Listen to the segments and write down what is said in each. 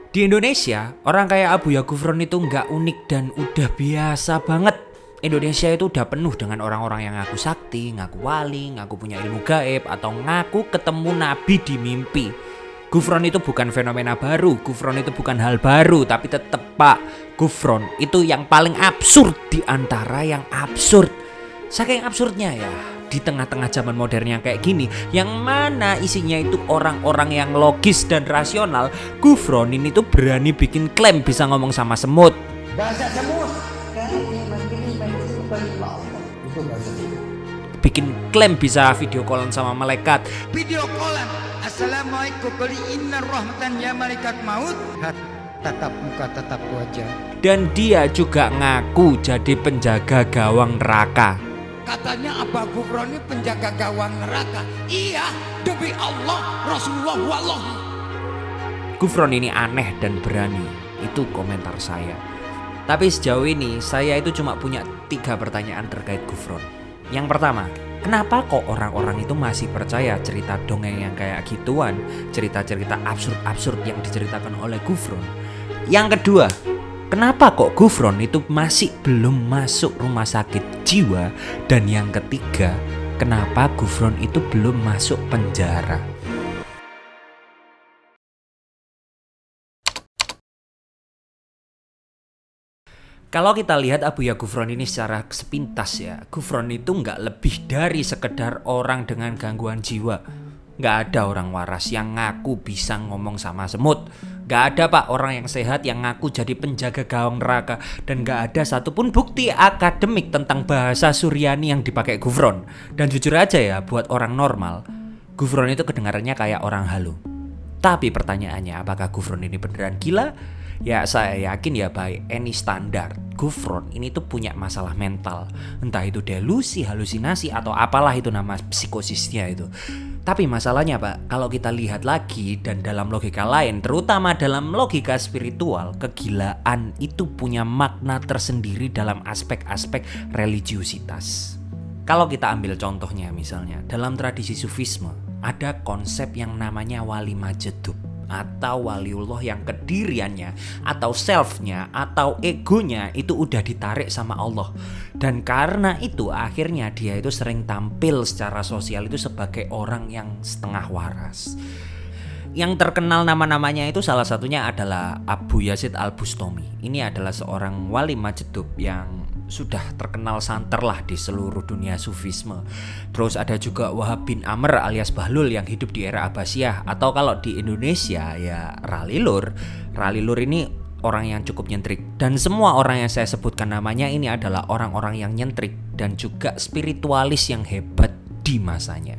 Di Indonesia, orang kayak Abuya Gufron itu nggak unik dan udah biasa banget. Indonesia itu udah penuh dengan orang-orang yang ngaku sakti, ngaku wali, ngaku punya ilmu gaib, atau ngaku ketemu nabi di mimpi. Gufron itu bukan fenomena baru, Gufron itu bukan hal baru, tapi tetep Pak, Gufron itu yang paling absurd di antara yang absurd. Saking absurdnya ya, di tengah-tengah zaman modern yang kayak gini, yang mana isinya itu orang-orang yang logis dan rasional, Gufron ini tuh berani bikin klaim bisa ngomong sama semut. Bahasa semut kalimat itu Allah. Itu bahasa semut. Bikin klaim bisa video callan sama malaikat. Video callan. Assalamualaikum qul inna rahmatan ya malaikat maut. Tatap muka tatap wajah. Dan dia juga ngaku jadi penjaga gawang neraka. Katanya Abah Gufron ini penjaga gawang neraka. Iya, demi Allah, Rasulullah wallahi. Gufron ini aneh dan berani. Itu komentar saya. Tapi sejauh ini saya itu cuma punya 3 pertanyaan terkait Gufron. Yang pertama, kenapa kok orang-orang itu masih percaya cerita dongeng yang kayak gituan, cerita-cerita absurd-absurd yang diceritakan oleh Gufron? Yang kedua, kenapa kok Gufron itu masih belum masuk rumah sakit jiwa? Dan yang ketiga, kenapa Gufron itu belum masuk penjara? Kalau kita lihat Abuya Gufron ini secara sepintas ya, Gufron itu nggak lebih dari sekedar orang dengan gangguan jiwa. Nggak ada orang waras yang ngaku bisa ngomong sama semut. Nggak ada Pak orang yang sehat yang ngaku jadi penjaga gawang neraka. Dan nggak ada satupun bukti akademik tentang bahasa Suryani yang dipakai Gufron. Dan jujur aja ya, buat orang normal, Gufron itu kedengarannya kayak orang halu. Tapi pertanyaannya, apakah Gufron ini beneran gila? Ya saya yakin ya by any standard, Gufron ini tuh punya masalah mental. Entah itu delusi, halusinasi, atau apalah itu nama psikosisnya itu. Tapi masalahnya Pak, kalau kita lihat lagi dan dalam logika lain, terutama dalam logika spiritual, kegilaan itu punya makna tersendiri dalam aspek-aspek religiusitas. Kalau kita ambil contohnya misalnya, dalam tradisi Sufisme, ada konsep yang namanya wali majedub, atau waliullah yang kediriannya atau selfnya atau egonya itu udah ditarik sama Allah. Dan karena itu akhirnya dia itu sering tampil secara sosial itu sebagai orang yang setengah waras. Yang terkenal nama-namanya itu salah satunya adalah Abu Yazid Al-Bustami. Ini adalah seorang wali majedub yang sudah terkenal santer lah di seluruh dunia sufisme. Terus ada juga Wahab bin Amr alias Bahlul yang hidup di era Abbasiyah, atau kalau di Indonesia ya Ralilur. Ralilur ini orang yang cukup nyentrik, dan semua orang yang saya sebutkan namanya ini adalah orang-orang yang nyentrik dan juga spiritualis yang hebat di masanya.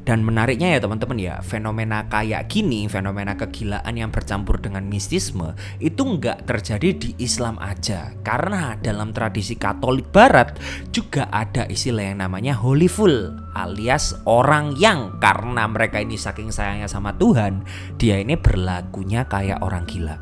Dan menariknya ya teman-teman ya, fenomena kayak gini, fenomena kegilaan yang bercampur dengan mistisme itu nggak terjadi di Islam aja. Karena dalam tradisi Katolik Barat juga ada istilah yang namanya Holy Fool, alias orang yang karena mereka ini saking sayangnya sama Tuhan, dia ini berlakunya kayak orang gila.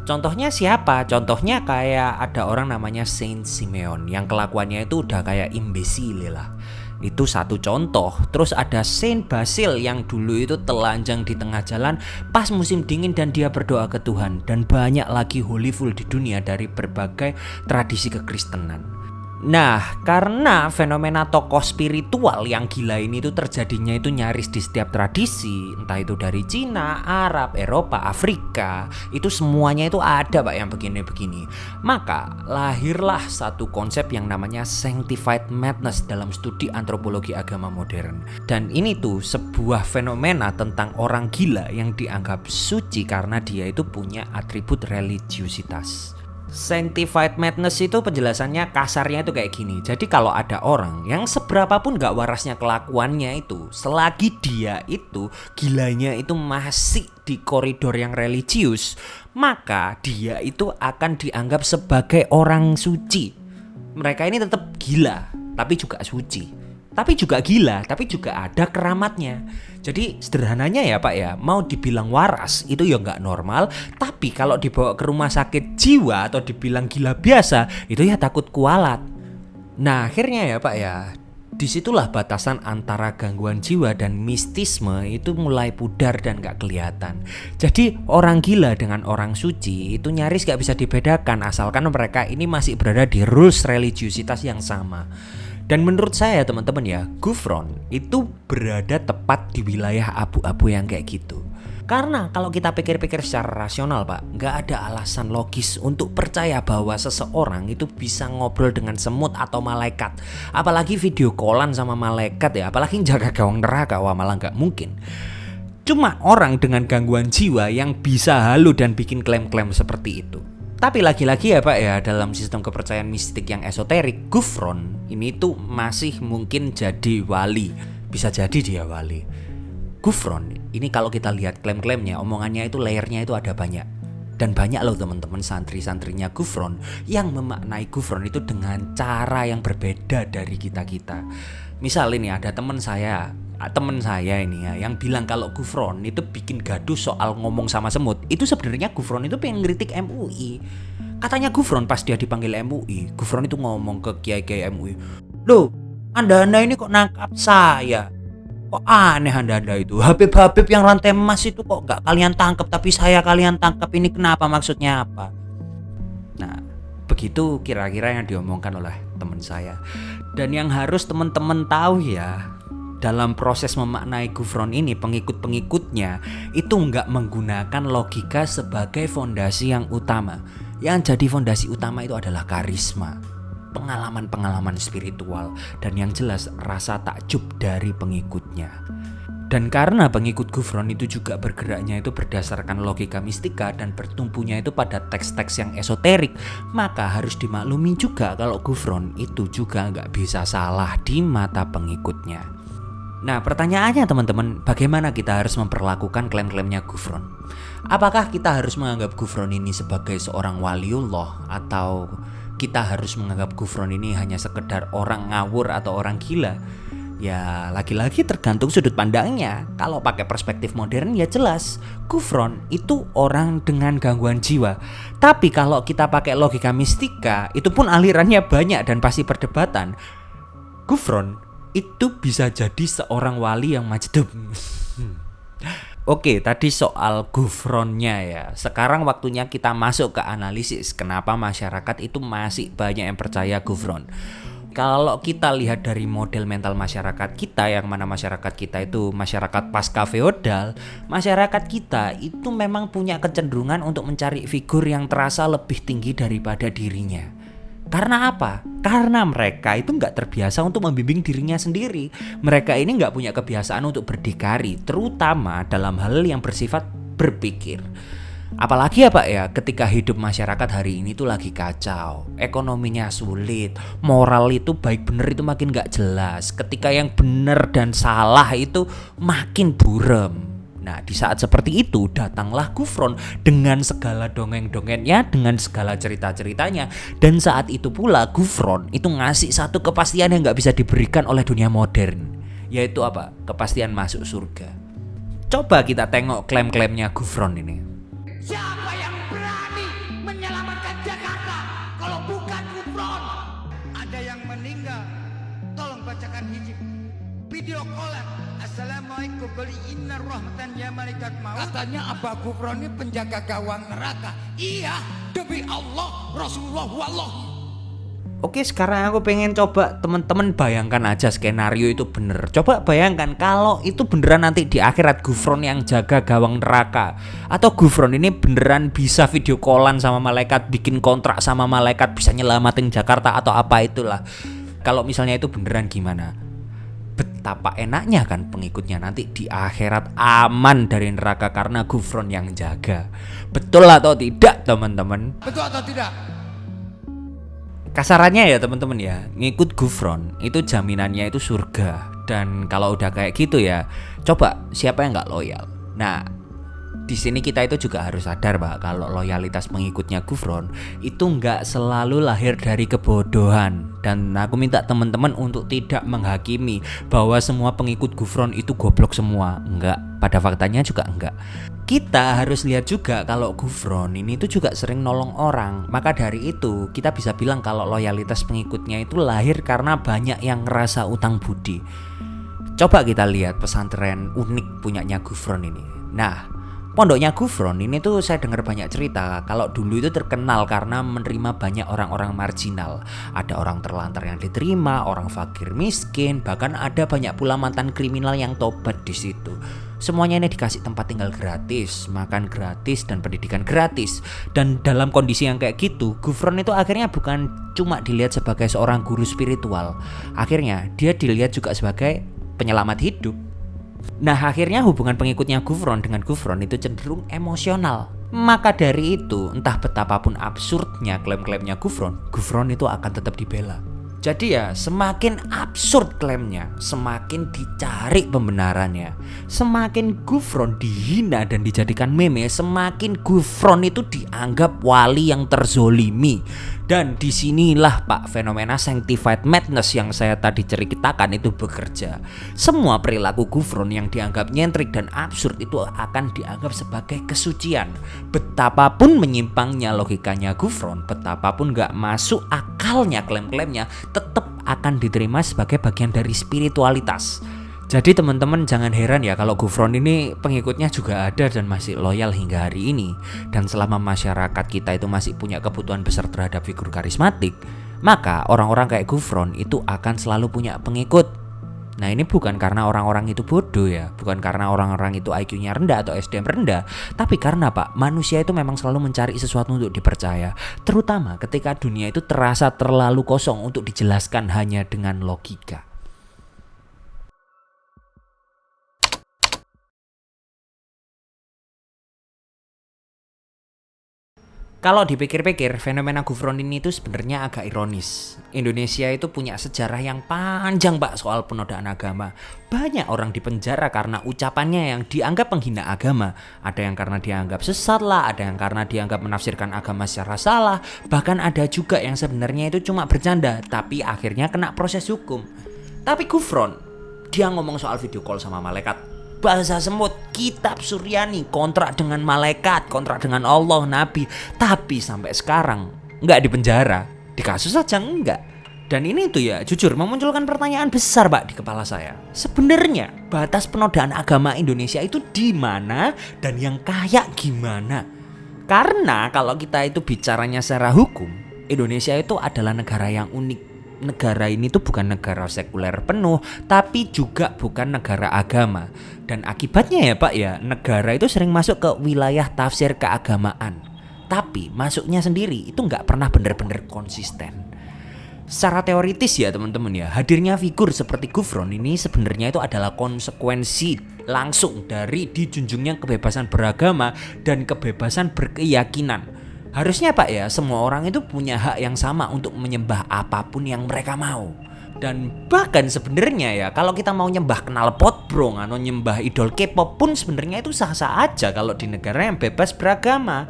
Contohnya siapa? Contohnya kayak ada orang namanya Saint Simeon yang kelakuannya itu udah kayak imbecile lah. Itu satu contoh. Terus ada Saint Basil yang dulu itu telanjang di tengah jalan pas musim dingin dan dia berdoa ke Tuhan. Dan banyak lagi holy fool di dunia dari berbagai tradisi kekristenan. Nah, karena fenomena tokoh spiritual yang gila ini tuh terjadinya itu nyaris di setiap tradisi, entah itu dari Cina, Arab, Eropa, Afrika, itu semuanya itu ada Pak yang begini-begini. Maka lahirlah satu konsep yang namanya sanctified madness dalam studi antropologi agama modern. Dan ini tuh sebuah fenomena tentang orang gila yang dianggap suci karena dia itu punya atribut religiusitas. Sanctified madness itu penjelasannya kasarnya itu kayak gini. Jadi kalau ada orang yang seberapapun gak warasnya kelakuannya itu, selagi dia itu gilanya itu masih di koridor yang religius, maka dia itu akan dianggap sebagai orang suci. Mereka ini tetap gila tapi juga suci. Tapi juga gila, tapi juga ada keramatnya. Jadi sederhananya ya Pak ya, mau dibilang waras itu ya nggak normal. Tapi kalau dibawa ke rumah sakit jiwa atau dibilang gila biasa, itu ya takut kualat. Nah akhirnya ya Pak ya, Disitulah batasan antara gangguan jiwa dan mistisme itu mulai pudar dan gak kelihatan. Jadi orang gila dengan orang suci itu nyaris gak bisa dibedakan asalkan mereka ini masih berada di rules religiusitas yang sama. Dan menurut saya teman-teman ya, Gufron itu berada tepat di wilayah abu-abu yang kayak gitu. Karena kalau kita pikir-pikir secara rasional Pak, nggak ada alasan logis untuk percaya bahwa seseorang itu bisa ngobrol dengan semut atau malaikat. Apalagi video callan sama malaikat ya, apalagi jaga gawang neraka, wah malah nggak mungkin. Cuma orang dengan gangguan jiwa yang bisa halu dan bikin klaim-klaim seperti itu. Tapi lagi-lagi ya Pak ya, dalam sistem kepercayaan mistik yang esoterik, Gufron ini tuh masih mungkin jadi wali. Bisa jadi dia wali. Gufron ini kalau kita lihat klaim-klaimnya, omongannya itu layernya itu ada banyak. Dan banyak loh teman-teman santri-santrinya Gufron yang memaknai Gufron itu dengan cara yang berbeda dari kita-kita. Misal ini ada teman saya ini ya yang bilang kalau Gufron itu bikin gaduh soal ngomong sama semut. Itu sebenarnya Gufron itu pengen ngeritik MUI. Katanya Gufron pas dia dipanggil MUI, Gufron itu ngomong ke kiai-kiai MUI, "Loh, Anda ini kok nangkap saya? Kok aneh anda itu, Habib-habib yang rantai emas itu kok gak kalian tangkap, tapi saya kalian tangkap, ini kenapa, maksudnya apa?" Nah, begitu kira-kira yang diomongkan oleh teman saya. Dan yang harus teman-teman tahu ya, dalam proses memaknai Gufron ini, pengikut-pengikutnya itu nggak menggunakan logika sebagai fondasi yang utama. Yang jadi fondasi utama itu adalah karisma, pengalaman-pengalaman spiritual, dan yang jelas rasa takjub dari pengikutnya. Dan karena pengikut Gufron itu juga bergeraknya itu berdasarkan logika mistika dan bertumpunya itu pada teks-teks yang esoterik, maka harus dimaklumi juga kalau Gufron itu juga nggak bisa salah di mata pengikutnya. Nah pertanyaannya teman-teman, bagaimana kita harus memperlakukan klaim-klaimnya Gufron? Apakah kita harus menganggap Gufron ini sebagai seorang waliullah, atau kita harus menganggap Gufron ini hanya sekedar orang ngawur atau orang gila? Ya lagi-lagi tergantung sudut pandangnya. Kalau pakai perspektif modern ya jelas Gufron itu orang dengan gangguan jiwa. Tapi kalau kita pakai logika mistika, itu pun alirannya banyak dan pasti perdebatan. Gufron itu bisa jadi seorang wali yang majdub. Oke, tadi soal Gufronnya ya. Sekarang waktunya kita masuk ke analisis kenapa masyarakat itu masih banyak yang percaya Gufron. Kalau kita lihat dari model mental masyarakat kita, yang mana masyarakat kita itu masyarakat pasca feodal, masyarakat kita itu memang punya kecenderungan untuk mencari figur yang terasa lebih tinggi daripada dirinya. Karena apa? Karena mereka itu nggak terbiasa untuk membimbing dirinya sendiri. Mereka ini nggak punya kebiasaan untuk berdikari, terutama dalam hal yang bersifat berpikir. Apalagi ya Pak ya, ketika hidup masyarakat hari ini tuh lagi kacau, ekonominya sulit, moral itu baik bener itu makin gak jelas, ketika yang bener dan salah itu makin buram. Nah di saat seperti itu datanglah Gufron dengan segala dongeng-dongengnya, dengan segala cerita-ceritanya. Dan saat itu pula Gufron itu ngasih satu kepastian yang gak bisa diberikan oleh dunia modern, yaitu apa? Kepastian masuk surga. Coba kita tengok klaim-klaimnya Gufron ini. Siapa yang berani menyelamatkan Jakarta kalau bukan Gufron? Ada yang meninggal, tolong bacakan hijab. Video callan, assalamualaikum kali inna rahmatan ya malaikat maut. Katanya Abah Gufron ini penjaga gawang neraka. Iya, demi Allah, Rasulullah wallahi. Oke, sekarang aku pengen coba teman-teman bayangkan aja skenario itu bener. Coba bayangkan kalau itu beneran nanti di akhirat Gufron yang jaga gawang neraka, atau Gufron ini beneran bisa video callan sama malaikat, bikin kontrak sama malaikat, bisa nyelamatin Jakarta atau apa itulah. Kalau misalnya itu beneran gimana? Betapa enaknya kan pengikutnya nanti di akhirat aman dari neraka karena Gufron yang jaga. Betul atau tidak teman-teman? Betul atau tidak? Kasarannya ya teman-teman ya, ngikut Gufron itu jaminannya itu surga. Dan kalau udah kayak gitu ya, coba siapa yang gak loyal? Nah Di sini kita itu juga harus sadar Pak, kalau loyalitas pengikutnya Gufron itu nggak selalu lahir dari kebodohan. Dan aku minta teman-teman untuk tidak menghakimi bahwa semua pengikut Gufron itu goblok semua. Enggak, pada faktanya juga enggak. Kita harus lihat juga kalau Gufron ini tuh juga sering nolong orang. Maka dari itu kita bisa bilang kalau loyalitas pengikutnya itu lahir karena banyak yang ngerasa utang budi. Coba kita lihat pesantren unik punyanya Gufron ini. Nah, pondoknya Gufron ini tuh saya dengar banyak cerita kalau dulu itu terkenal karena menerima banyak orang-orang marginal. Ada orang terlantar yang diterima, orang fakir miskin, bahkan ada banyak pula mantan kriminal yang tobat di situ. Semuanya ini dikasih tempat tinggal gratis, makan gratis, dan pendidikan gratis. Dan dalam kondisi yang kayak gitu, Gufron itu akhirnya bukan cuma dilihat sebagai seorang guru spiritual. Akhirnya dia dilihat juga sebagai penyelamat hidup. Nah, akhirnya hubungan pengikutnya Gufron dengan Gufron itu cenderung emosional. Maka dari itu, entah betapapun absurdnya klaim-klaimnya Gufron itu akan tetap dibela. Jadi ya, semakin absurd klaimnya, semakin dicari pembenarannya. Semakin Gufron dihina dan dijadikan meme, semakin Gufron itu dianggap wali yang terzolimi. Dan disinilah Pak, fenomena sanctified madness yang saya tadi ceritakan itu bekerja. Semua perilaku Gufron yang dianggap nyentrik dan absurd itu akan dianggap sebagai kesucian. Betapapun menyimpangnya logikanya Gufron, betapapun gak masuk akalnya klaim-klaimnya, tetap akan diterima sebagai bagian dari spiritualitas. Jadi teman-teman jangan heran ya kalau Gufron ini pengikutnya juga ada dan masih loyal hingga hari ini. Dan selama masyarakat kita itu masih punya kebutuhan besar terhadap figur karismatik, maka orang-orang kayak Gufron itu akan selalu punya pengikut. Nah, ini bukan karena orang-orang itu bodoh ya, bukan karena orang-orang itu IQ-nya rendah atau SDM rendah, tapi karena Pak, manusia itu memang selalu mencari sesuatu untuk dipercaya, terutama ketika dunia itu terasa terlalu kosong untuk dijelaskan hanya dengan logika. Kalau dipikir-pikir, fenomena Gufron ini itu sebenarnya agak ironis. Indonesia itu punya sejarah yang panjang Pak soal penodaan agama. Banyak orang dipenjara karena ucapannya yang dianggap penghina agama. Ada yang karena dianggap sesat lah, ada yang karena dianggap menafsirkan agama secara salah. Bahkan ada juga yang sebenarnya itu cuma bercanda, tapi akhirnya kena proses hukum. Tapi Gufron, dia ngomong soal video call sama malaikat. Bahasa semut, kitab Suryani, kontrak dengan malaikat, kontrak dengan Allah, Nabi. Tapi sampai sekarang nggak dipenjara, di kasus saja enggak. Dan ini tuh ya jujur memunculkan pertanyaan besar Pak di kepala saya. Sebenarnya batas penodaan agama Indonesia itu di mana dan yang kayak gimana? Karena kalau kita itu bicaranya secara hukum, Indonesia itu adalah negara yang unik. Negara ini tuh bukan negara sekuler penuh, tapi juga bukan negara agama. Dan akibatnya ya Pak ya, negara itu sering masuk ke wilayah tafsir keagamaan. Tapi masuknya sendiri itu nggak pernah benar-benar konsisten. Secara teoritis ya teman-teman ya, hadirnya figur seperti Gufron ini sebenarnya itu adalah konsekuensi langsung dari dijunjungnya kebebasan beragama dan kebebasan berkeyakinan. Harusnya Pak ya, semua orang itu punya hak yang sama untuk menyembah apapun yang mereka mau. Dan bahkan sebenarnya ya, kalau kita mau nyembah knalpot bro atau nyembah idol K-pop pun sebenarnya itu sah-sah aja kalau di negara yang bebas beragama.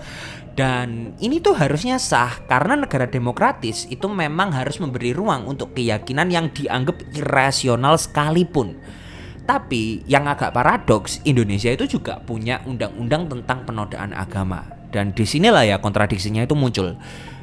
Dan ini tuh harusnya sah karena negara demokratis itu memang harus memberi ruang untuk keyakinan yang dianggap irasional sekalipun. Tapi yang agak paradoks, Indonesia itu juga punya undang-undang tentang penodaan agama. Dan disinilah ya kontradiksinya itu muncul.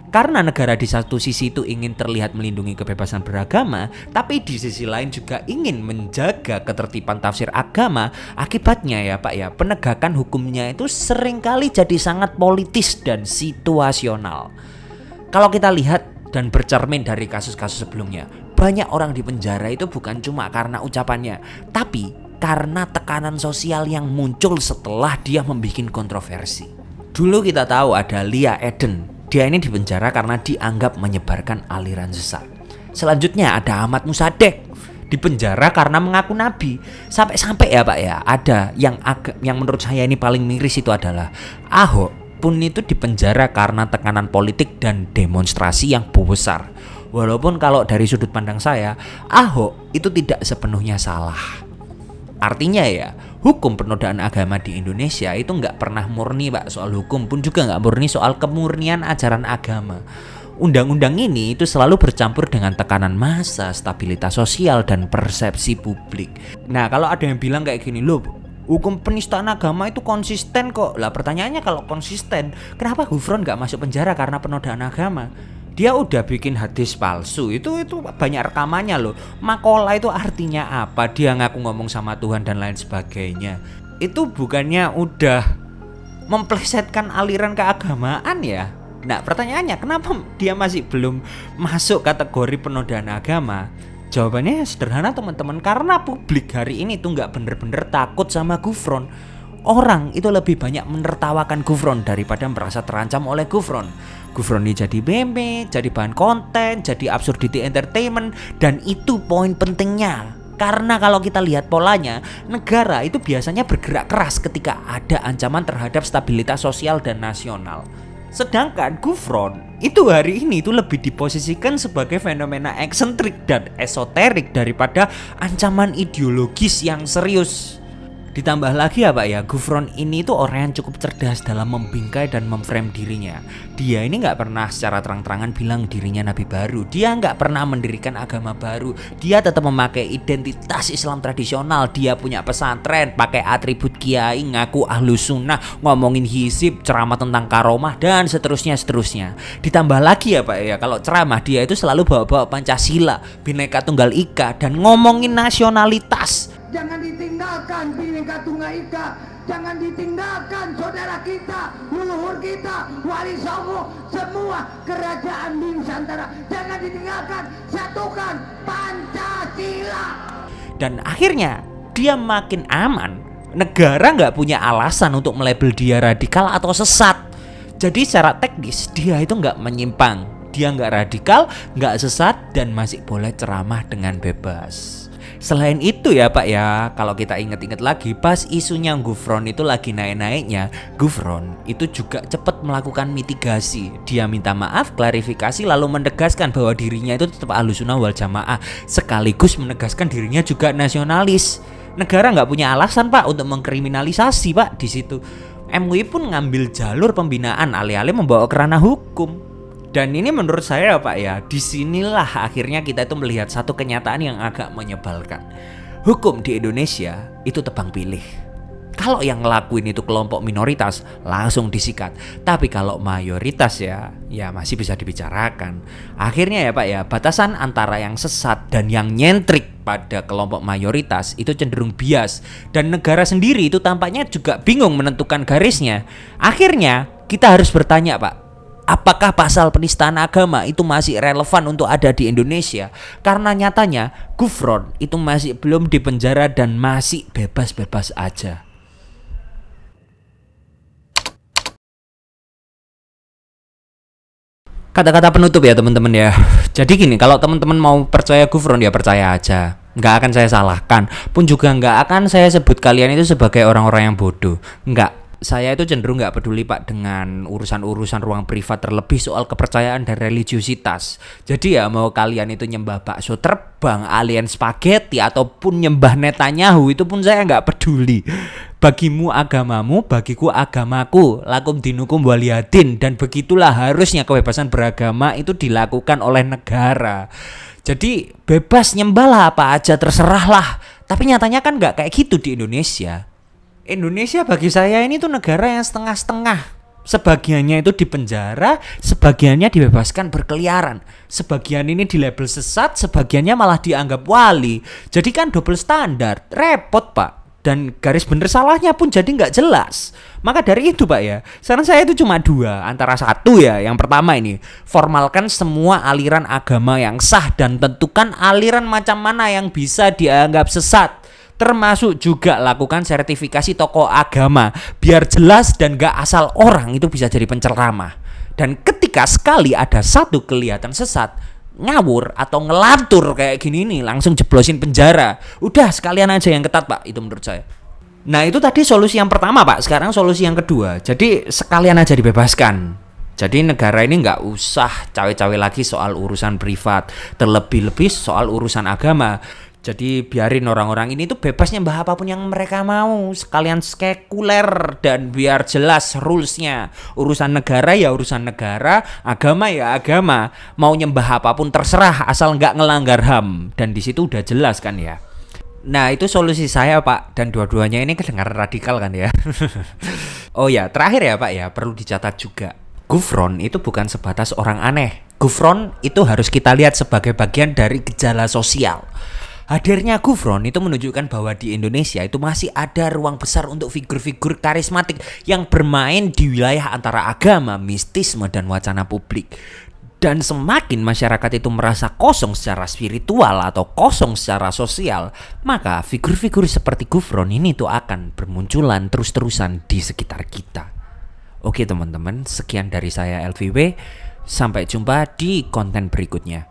Karena negara di satu sisi itu ingin terlihat melindungi kebebasan beragama, tapi di sisi lain juga ingin menjaga ketertiban tafsir agama. Akibatnya ya Pak ya, penegakan hukumnya itu seringkali jadi sangat politis dan situasional. Kalau kita lihat dan bercermin dari kasus-kasus sebelumnya, banyak orang di penjara itu bukan cuma karena ucapannya, tapi karena tekanan sosial yang muncul setelah dia membuat kontroversi. Dulu kita tahu ada Lia Eden. Dia ini dipenjara karena dianggap menyebarkan aliran sesat. Selanjutnya ada Ahmad Musadek, dipenjara karena mengaku nabi. Sampai-sampai ya Pak ya, ada yang menurut saya ini paling miris itu adalah Ahok pun itu dipenjara karena tekanan politik dan demonstrasi yang besar. Walaupun kalau dari sudut pandang saya, Ahok itu tidak sepenuhnya salah. Artinya ya, hukum penodaan agama di Indonesia itu nggak pernah murni Pak, soal hukum pun juga nggak murni soal kemurnian ajaran agama. Undang-undang ini itu selalu bercampur dengan tekanan massa, stabilitas sosial, dan persepsi publik. Nah, kalau ada yang bilang kayak gini, loh, hukum penistaan agama itu konsisten kok. Lah pertanyaannya, kalau konsisten, kenapa Gufron nggak masuk penjara karena penodaan agama? Dia udah bikin hadis palsu, itu banyak rekamannya loh. Makola itu artinya apa? Dia ngaku ngomong sama Tuhan dan lain sebagainya. Itu bukannya udah memplesetkan aliran keagamaan ya? Nah pertanyaannya, kenapa dia masih belum masuk kategori penodaan agama? Jawabannya sederhana teman-teman, karena publik hari ini tuh nggak bener-bener takut sama Gufron. Orang itu lebih banyak menertawakan Gufron daripada merasa terancam oleh Gufron. Gufron ini jadi meme, jadi bahan konten, jadi absurdity entertainment, dan itu poin pentingnya. Karena kalau kita lihat polanya, negara itu biasanya bergerak keras ketika ada ancaman terhadap stabilitas sosial dan nasional. Sedangkan Gufron itu hari ini itu lebih diposisikan sebagai fenomena eksentrik dan esoterik daripada ancaman ideologis yang serius. Ditambah lagi ya Pak ya, Gufron ini tuh orang yang cukup cerdas dalam membingkai dan memframe dirinya. Dia ini gak pernah secara terang-terangan bilang dirinya nabi baru. Dia gak pernah mendirikan agama baru. Dia tetap memakai identitas Islam tradisional. Dia punya pesantren, pakai atribut kiai, ngaku ahlus sunnah, ngomongin hizib, ceramah tentang karomah, dan seterusnya. Ditambah lagi ya Pak ya, kalau ceramah dia itu selalu bawa-bawa Pancasila, Bhinneka Tunggal Ika, dan ngomongin nasionalitas. Jangan ditinggalkan Bhinneka Tunggal Ika, jangan ditinggalkan saudara kita, leluhur kita, wali songo, semua kerajaan di Nusantara. Jangan ditinggalkan, satukan Pancasila. Dan akhirnya dia makin aman. Negara nggak punya alasan untuk melabel dia radikal atau sesat. Jadi secara teknis dia itu nggak menyimpang, dia nggak radikal, nggak sesat, dan masih boleh ceramah dengan bebas. Selain itu ya Pak ya, kalau kita ingat-ingat lagi, pas isunya Gufron itu lagi naik-naiknya, Gufron itu juga cepat melakukan mitigasi. Dia minta maaf, klarifikasi, lalu menegaskan bahwa dirinya itu tetap Ahlussunnah wal Jamaah, sekaligus menegaskan dirinya juga nasionalis. Negara nggak punya alasan Pak untuk mengkriminalisasi Pak di situ. MUI pun ngambil jalur pembinaan, alih-alih membawa ke ranah hukum. Dan ini menurut saya Pak ya, disinilah akhirnya kita itu melihat satu kenyataan yang agak menyebalkan. Hukum di Indonesia itu tebang pilih. Kalau yang ngelakuin itu kelompok minoritas, langsung disikat. Tapi kalau mayoritas ya masih bisa dibicarakan. Akhirnya ya Pak ya, batasan antara yang sesat dan yang nyentrik pada kelompok mayoritas itu cenderung bias. Dan negara sendiri itu tampaknya juga bingung menentukan garisnya. Akhirnya kita harus bertanya Pak, apakah pasal penistaan agama itu masih relevan untuk ada di Indonesia? Karena nyatanya Gufron itu masih belum dipenjara dan masih bebas-bebas aja. Kata-kata penutup ya teman-teman ya. Jadi gini, kalau teman-teman mau percaya Gufron ya percaya aja. Nggak akan saya salahkan, pun juga nggak akan saya sebut kalian itu sebagai orang-orang yang bodoh. Nggak. Saya itu cenderung nggak peduli Pak dengan urusan-urusan ruang privat, terlebih soal kepercayaan dan religiusitas. Jadi ya mau kalian itu nyembah bakso terbang, alien spaghetti, ataupun nyembah Netanyahu, itu pun saya nggak peduli. Bagimu agamamu, bagiku agamaku, lakum dinukum waliyadin. Dan begitulah harusnya kebebasan beragama itu dilakukan oleh negara. Jadi bebas nyembahlah apa aja, terserahlah. Tapi nyatanya kan nggak kayak gitu di Indonesia. Indonesia bagi saya ini tuh negara yang setengah-setengah. Sebagiannya itu dipenjara, sebagiannya dibebaskan berkeliaran. Sebagian ini dilabel sesat, sebagiannya malah dianggap wali. Jadi kan double standar, repot Pak. Dan garis bener salahnya pun jadi nggak jelas. Maka dari itu Pak ya, saran saya itu cuma dua, antara satu ya. Yang pertama ini, formalkan semua aliran agama yang sah dan tentukan aliran macam mana yang bisa dianggap sesat. Termasuk juga lakukan sertifikasi tokoh agama biar jelas dan gak asal orang itu bisa jadi penceramah. Dan ketika sekali ada satu kelihatan sesat, ngawur atau ngelantur kayak gini nih, langsung jeblosin penjara. Udah sekalian aja yang ketat Pak, itu menurut saya. Nah itu tadi solusi yang pertama Pak. Sekarang solusi yang kedua, jadi sekalian aja dibebaskan. Jadi negara ini nggak usah cawe-cawe lagi soal urusan privat, terlebih-lebih soal urusan agama. Jadi biarin orang-orang ini tuh bebas nyembah apapun yang mereka mau, sekalian sekuler dan biar jelas rulesnya. Urusan negara ya urusan negara, agama ya agama. Mau nyembah apapun terserah asal nggak ngelanggar HAM. Dan di situ udah jelas kan ya. Nah itu solusi saya Pak, dan dua-duanya ini kedengaran radikal kan ya. Oh ya terakhir ya Pak ya, perlu dicatat juga, gufron itu bukan sebatas orang aneh. Gufron itu harus kita lihat sebagai bagian dari gejala sosial. Hadirnya gufron itu menunjukkan bahwa di Indonesia itu masih ada ruang besar untuk figur-figur karismatik yang bermain di wilayah antara agama, mistisme, dan wacana publik. Dan semakin masyarakat itu merasa kosong secara spiritual atau kosong secara sosial, maka figur-figur seperti gufron ini tuh akan bermunculan terus-terusan di sekitar kita. Oke teman-teman, sekian dari saya LVW. Sampai jumpa di konten berikutnya.